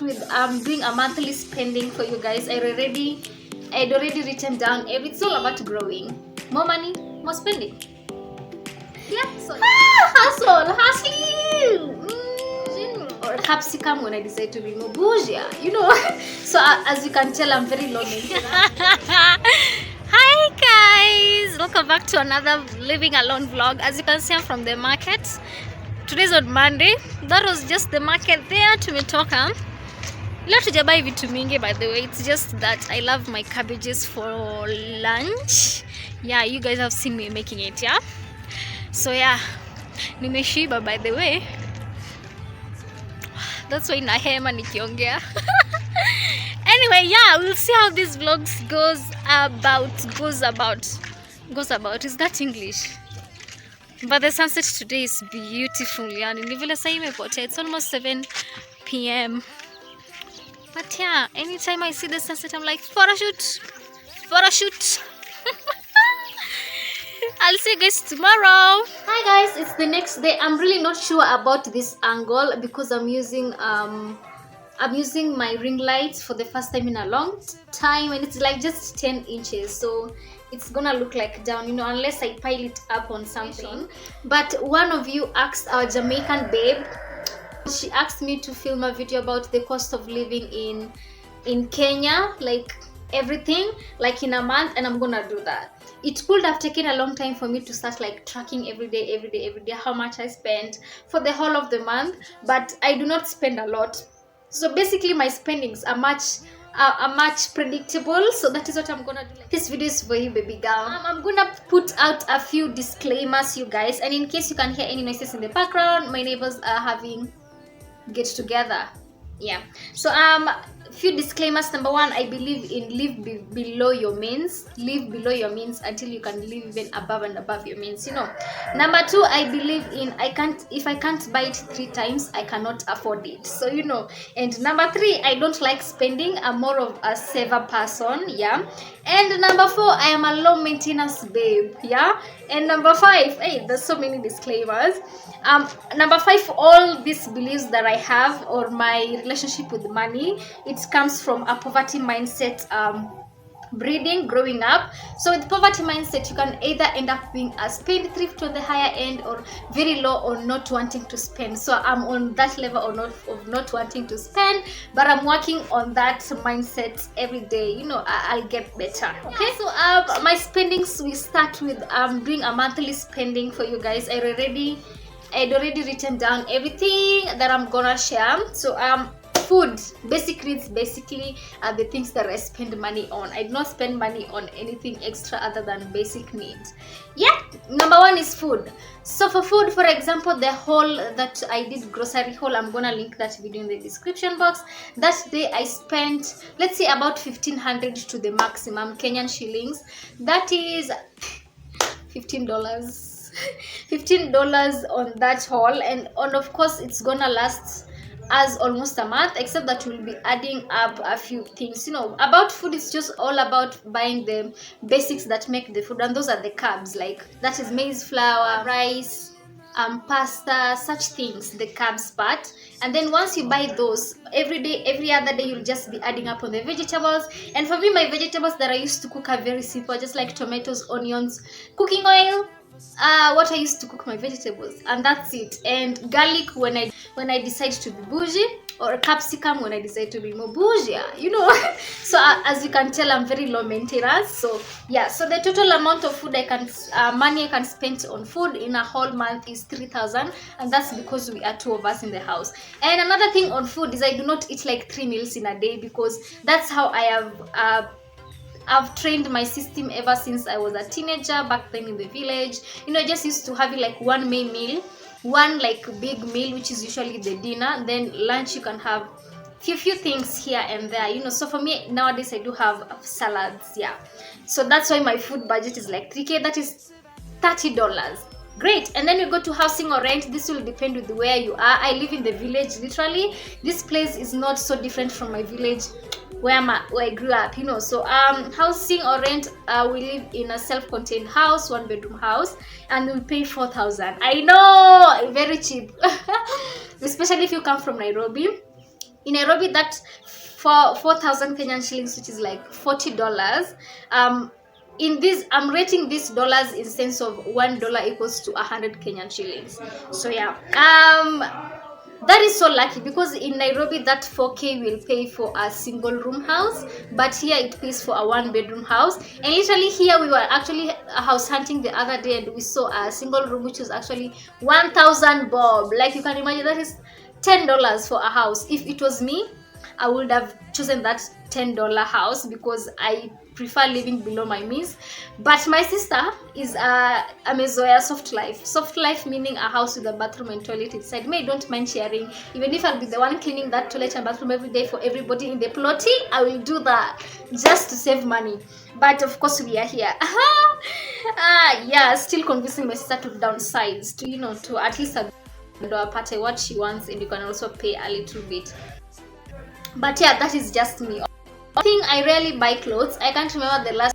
with doing a monthly spending for you guys. I'd already written down everything. It's all about growing. More money, more spending. Yeah, so hustling. Or capsicum when I decide to be more bougie, you know. So as you can tell, I'm very low maintenance. Hi guys, welcome back to another living alone vlog. As you can see, I'm from the market. Today's on Monday. That was just the market there. Tumetoka leo tujabai vitu mingi, by the way. It's just that I love my cabbages for lunch. Yeah, you guys have seen me making it, yeah. So yeah, nimeshiba, by the way. That's why nahema nikiongea. Anyway, yeah, we'll see how this vlogs goes about. Is that English? But the sunset today is beautiful. Yani ni vile saa imepotea. It's almost 7 p.m. But yeah, anytime I see the sunset, I'm like, photoshoot. I'll see you guys tomorrow. Hi guys, it's the next day. I'm really not sure about this angle because I'm using my ring lights for the first time in a long time, and it's like just 10 inches, so it's gonna look like down, you know, unless I pile it up on something. But one of you asked, our Jamaican babe, she asked me to film a video about the cost of living in Kenya, like everything, like in a month, and I'm gonna do that. It could have taken a long time for me to start like tracking every day how much I spent for the whole of the month, but I do not spend a lot. So basically my spendings are much predictable, so that is what I'm gonna do. This video is for you, baby girl. I'm gonna put out a few disclaimers, you guys, and in case you can hear any noises in the background, my neighbors are having get together. Yeah, so few disclaimers. Number one, I believe in live below your means. Live below your means until you can live even above and above your means, you know. Number two, I believe in if I can't buy it 3 times, I cannot afford it, so you know. And number 3, I don't like spending. I'm more of a saver person, yeah. And number 4, I am a low maintenance babe, yeah. And number 5, hey, there's so many disclaimers. Number 5, all these beliefs that I have or my relationship with money, it comes from a poverty mindset growing up. So with poverty mindset, you can either end up being a spendthrift on the higher end or very low or not wanting to spend. So I'm on that level of not wanting to spend, but I'm working on that mindset every day. You know, I'll get better. Okay, so my spendings, we start with doing a monthly spending for you guys. I'd already written down everything that I'm gonna share. So food, basic needs basically are the things that I spend money on. I do not spend money on anything extra other than basic needs. Yeah, number 1 is food. So for food, for example, the haul that I did, grocery haul, I'm gonna link that video in the description box. That day I spent, let's say, about 1,500 to the maximum Kenyan shillings. That is $15. $15 on that haul, and of course it's gonna last as almost a month, except that we'll be adding up a few things. You know, about food, it's just all about buying the basics that make the food, and those are the carbs, like that is maize flour, rice, pasta, such things, the carbs part. And then once you buy those, every other day, you'll just be adding up on the vegetables. And for me, my vegetables that I used to cook are very simple, just like tomatoes, onions, cooking oil, what I used to cook my vegetables, and that's it. And garlic when I decide to be bougie, or capsicum when I decide to be more bougie, you know. So as you can tell, I'm very low maintenance. So yeah, so the total amount of food money I can spend on food in a whole month is 3,000, and that's because we are 2 of us in the house. And another thing on food is I do not eat like 3 meals in a day, because that's how I've trained my system ever since I was a teenager back then in the village. You know, I just used to have like one main meal, one like big meal, which is usually the dinner. Then lunch, you can have few things here and there, you know. So for me nowadays, I do have salads, yeah. So that's why my food budget is like 3K. That is $30. Great. And then you go to housing or rent. This will depend with where you are. I live in the village, literally. This place is not so different from my village where I grew up, you know. So housing or rent, we live in a self-contained house, 1-bedroom house, and we pay 4,000. I know, very cheap. Especially if you come from Nairobi. In Nairobi, that's for 4,000 Kenyan shillings, which is like $40. In this, I'm rating these dollars in sense of $1 equals to 100 Kenyan shillings. So yeah, that is so lucky because in Nairobi that 4K will pay for a single room house, but here it pays for a 1 bedroom house. And literally here we were actually house hunting the other day, and we saw a single room which was actually 1,000 bob. Like, you can imagine, that is $10 for a house. If it was me, I would have chosen that $10 house because I prefer living below my means. But my sister is a mezoea soft life. Soft life meaning a house with a bathroom and toilet inside. Me, I don't mind sharing. Even if I'll be the one cleaning that toilet and bathroom every day for everybody in the plotty, I will do that just to save money. But of course we are here. Yeah, still convincing my sister to downsize, to, you know, to at least apart what she wants, and you can also pay a little bit. But yeah, that is just me. I think I rarely buy clothes. I can't remember the last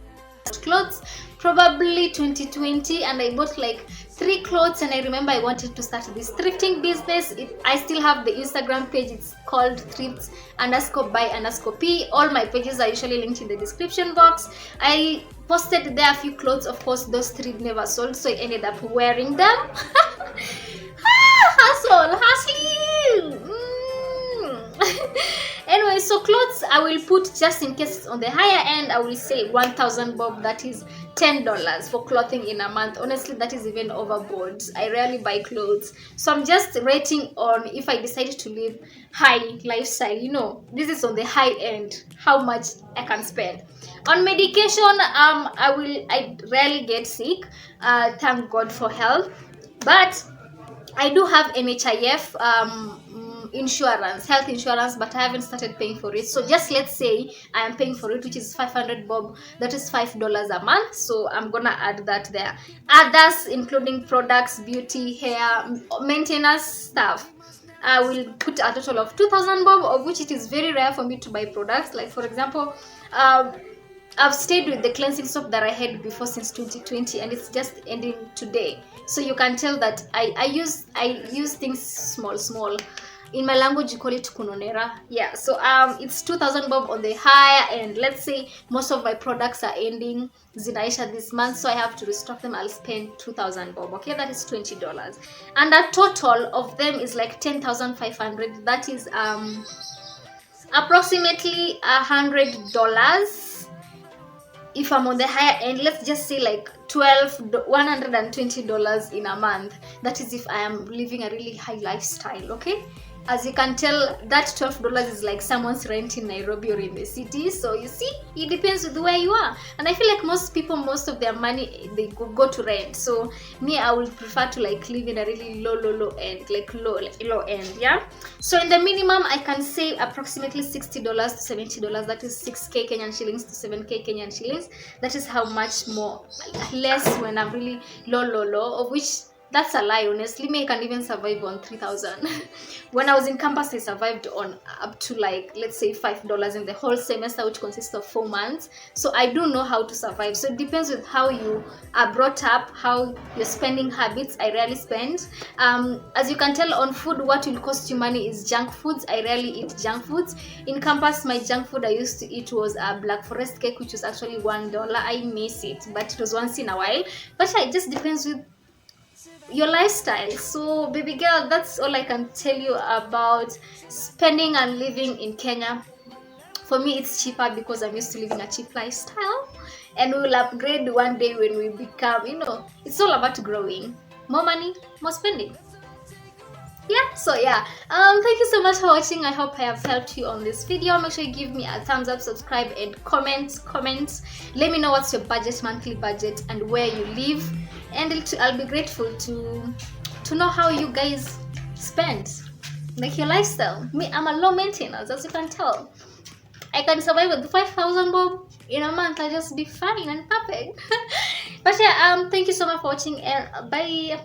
clothes, probably 2020, and I bought like 3 clothes. And I remember I wanted to start this thrifting business. I still have the Instagram page. It's called thrifts_by_p. All my pages are usually linked in the description box. I posted there a few clothes. Of course, those 3 never sold, so I ended up wearing them. Hustle. Anyway, so clothes I will put, just in case it's on the higher end, I will say 1,000 bob. That is $10 for clothing in a month. Honestly, that is even overboard. I rarely buy clothes, so I'm just rating on if I decided to live high lifestyle, you know, this is on the high end, how much I can spend. On medication, I rarely get sick, thank God for health, but I do have NHIF insurance, health insurance, but I haven't started paying for it. So just let's say I am paying for it, which is 500 bob. That is $5 a month. So I'm gonna add that there. Others, including products, beauty, hair, maintenance stuff, I will put a total of 2,000 bob, of which it is very rare for me to buy products. Like, for example, I've stayed with the cleansing soap that I had before since 2020, and it's just ending today. So you can tell that I use things small. In my language you call it kunonera. Yeah, so it's 2,000 bob on the higher end. Let's say most of my products are ending zinaisha this month, so I have to restock them. I'll spend 2,000 bob. Okay, that is $20, and a total of them is like 10,500. that is approximately $100 if I'm on the higher end. Let's just say like $120 in a month. That is if I am living a really high lifestyle. Okay, as you can tell, that $12 is like someone's rent in Nairobi or in the city. So you see, it depends with where you are. And I feel like most people, most of their money, they go to rent. So me, I would prefer to like live in a really low end, like low end. Yeah, so in the minimum I can save approximately $60 to $70. That is 6k Kenyan shillings to 7k Kenyan shillings. That is how much more less when I'm really low, of which that's a lie. Honestly, me, I can even survive on 3,000. When I was in campus, I survived on up to like, let's say, $5 in the whole semester, which consists of 4 months. So I do know how to survive. So it depends with how you are brought up, how your spending habits. I rarely spend. As you can tell, on food, what will cost you money is junk foods. I rarely eat junk foods. In campus, my junk food I used to eat was a Black Forest cake, which was actually $1. I miss it, but it was once in a while. But yeah, it just depends with your lifestyle. So baby girl, that's all I can tell you about spending and living in Kenya. For me, it's cheaper because I'm used to living a cheap lifestyle, and we will upgrade one day when we become, you know, it's all about growing. More money, more spending. Yeah, so yeah, thank you so much for watching. I hope I have helped you on this video. Make sure you give me a thumbs up, subscribe, and comment. Let me know what's your budget, monthly budget, and where you live, and I'll be grateful to know how you guys spend, like your lifestyle. Me, I'm a low maintenance, as you can tell. I can survive with 5,000 bob in a month. I just be fine and perfect. But yeah, thank you so much for watching, and bye.